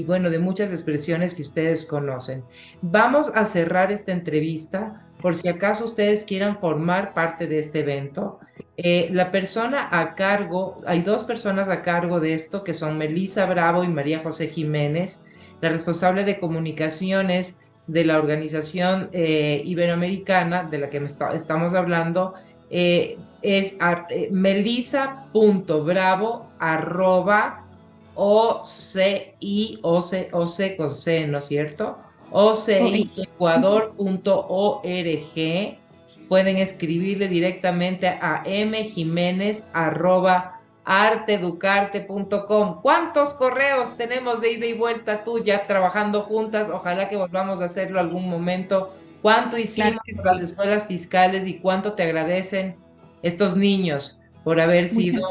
bueno, de muchas expresiones que ustedes conocen. Vamos a cerrar esta entrevista por si acaso ustedes quieran formar parte de este evento. La persona a cargo, hay dos personas a cargo de esto que son Melissa Bravo y María José Jiménez. La responsable de comunicaciones de la organización iberoamericana de la que estamos hablando es melissa.bravo@oci con C, ¿no es cierto? Correcto. ociecuador.org. Pueden escribirle directamente a mjiménez@arteeducarte.com. ¿Cuántos correos tenemos de ida y vuelta tú ya trabajando juntas? Ojalá que volvamos a hacerlo algún momento. ¿Cuánto Claro hicimos que por las sí. escuelas fiscales y cuánto te agradecen estos niños por haber Muchas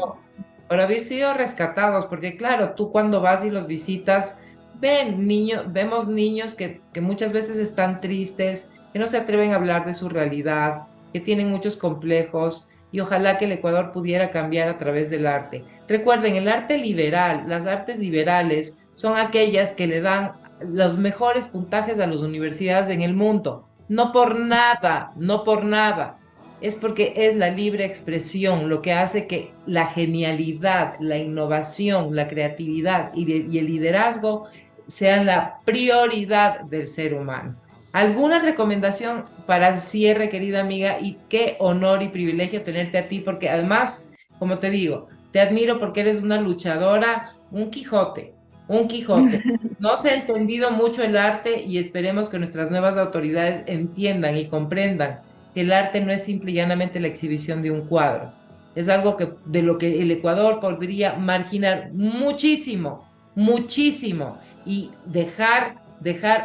por haber sido rescatados? Porque claro, tú cuando vas y los visitas, vemos niños que muchas veces están tristes, que no se atreven a hablar de su realidad, que tienen muchos complejos y ojalá que el Ecuador pudiera cambiar a través del arte. Recuerden, el arte liberal, las artes liberales son aquellas que le dan los mejores puntajes a las universidades en el mundo. No por nada, no por nada. Es porque es la libre expresión lo que hace que la genialidad, la innovación, la creatividad y el liderazgo sean la prioridad del ser humano. ¿Alguna recomendación para cierre, querida amiga? Y qué honor y privilegio tenerte a ti, porque además, como te digo, te admiro porque eres una luchadora, un Quijote, un Quijote. No se ha entendido mucho el arte y esperemos que nuestras nuevas autoridades entiendan y comprendan que el arte no es simple y llanamente la exhibición de un cuadro. Es algo de lo que el Ecuador podría marginar muchísimo, muchísimo y dejar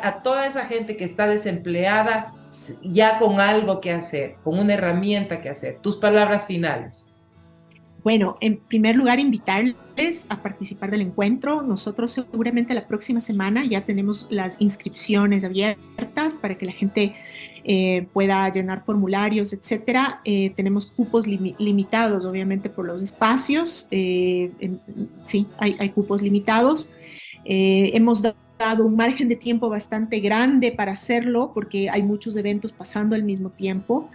a toda esa gente que está desempleada ya con algo que hacer, con una herramienta que hacer. Tus palabras finales. Bueno, en primer lugar, invitarles a participar del encuentro. Nosotros seguramente la próxima semana ya tenemos las inscripciones abiertas abiertas para que la gente pueda llenar formularios, etcétera. Tenemos cupos limitados, obviamente, por los espacios. Sí, hay cupos limitados. Hemos dado un margen de tiempo bastante grande para hacerlo porque hay muchos eventos pasando al mismo tiempo.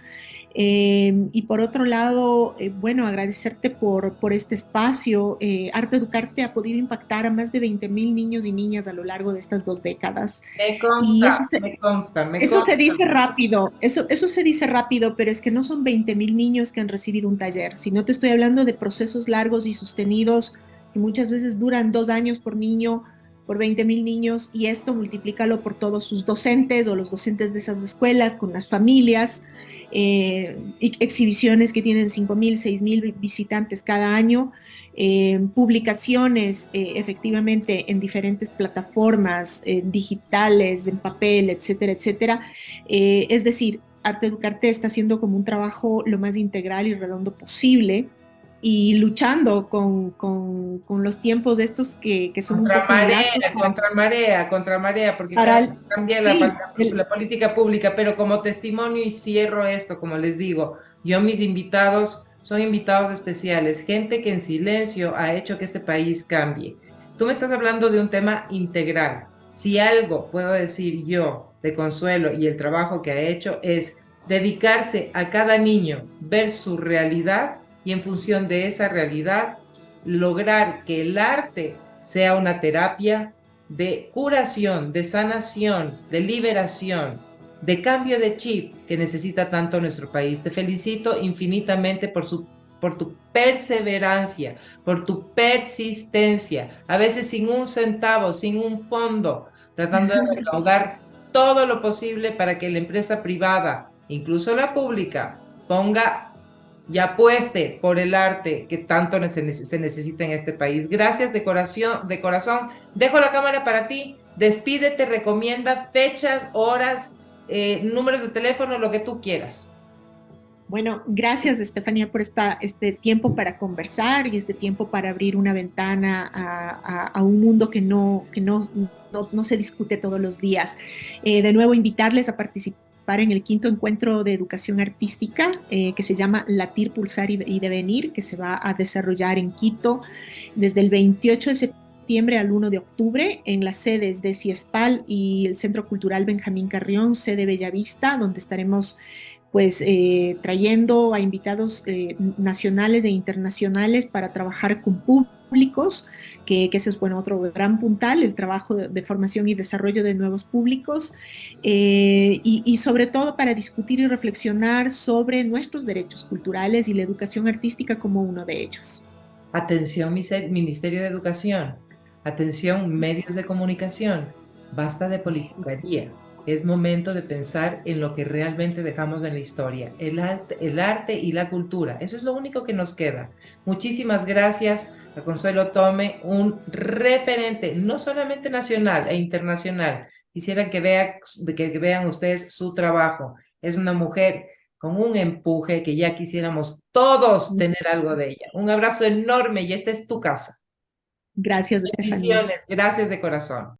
Y por otro lado, bueno, agradecerte por este espacio. Arte Educarte ha podido impactar a más de 20.000 niños y niñas a lo largo de estas 2 décadas. Me Y consta, me consta, me eso se consta. dice rápido, eso se dice rápido, pero es que no son 20.000 niños que han recibido un taller, sino te estoy hablando de procesos largos y sostenidos que muchas veces duran 2 años por niño, por 20.000 niños, y esto multiplícalo por todos sus docentes o los docentes de esas escuelas, con las familias, exhibiciones que tienen 5.000, 6.000 visitantes cada año, publicaciones efectivamente en diferentes plataformas digitales, en papel, etcétera, etcétera. Es decir, Arte Educarte está haciendo como un trabajo lo más integral y redondo posible y luchando con los tiempos estos que son un Contra poco marea, ingratos contra marea, porque para cada vez el, cambia sí, la política pública, pero como testimonio y cierro esto, como les digo, yo mis invitados son invitados especiales, gente que en silencio ha hecho que este país cambie. Tú me estás hablando de un tema integral. Si algo puedo decir yo de Consuelo y el trabajo que ha hecho es dedicarse a cada niño, ver su realidad y en función de esa realidad lograr que el arte sea una terapia de curación, de sanación, de liberación, de cambio de chip que necesita tanto nuestro país. Te felicito infinitamente por tu perseverancia, por tu persistencia, a veces sin un centavo, sin un fondo, tratando de recaudar todo lo posible para que la empresa privada, incluso la pública, ponga y apueste por el arte que tanto se necesita en este país. Gracias de corazón, de corazón. Dejo la cámara para ti. Despídete, recomienda fechas, horas, números de teléfono, lo que tú quieras. Bueno, gracias Estefanía por este tiempo para conversar y este tiempo para abrir una ventana a un mundo que no se discute todos los días. De nuevo, invitarles a participar en el quinto encuentro de educación artística que se llama Latir, Pulsar y Devenir, que se va a desarrollar en Quito desde el 28 de septiembre al 1 de octubre en las sedes de CIESPAL y el Centro Cultural Benjamín Carrión, sede Bellavista, donde estaremos pues trayendo a invitados nacionales e internacionales para trabajar con públicos, que ese es bueno, otro gran puntal, el trabajo de formación y desarrollo de nuevos públicos, y sobre todo para discutir y reflexionar sobre nuestros derechos culturales y la educación artística como uno de ellos. Atención, Ministerio de Educación. Atención, medios de comunicación. Basta de politiquería. Es momento de pensar en lo que realmente dejamos en la historia, el arte y la cultura. Eso es lo único que nos queda. Muchísimas gracias a Consuelo Tome, un referente no solamente nacional e internacional. Quisiera que vean ustedes su trabajo. Es una mujer con un empuje que ya quisiéramos todos tener algo de ella. Un abrazo enorme y esta es tu casa. Gracias, Estefanía. Bendiciones, gracias de corazón.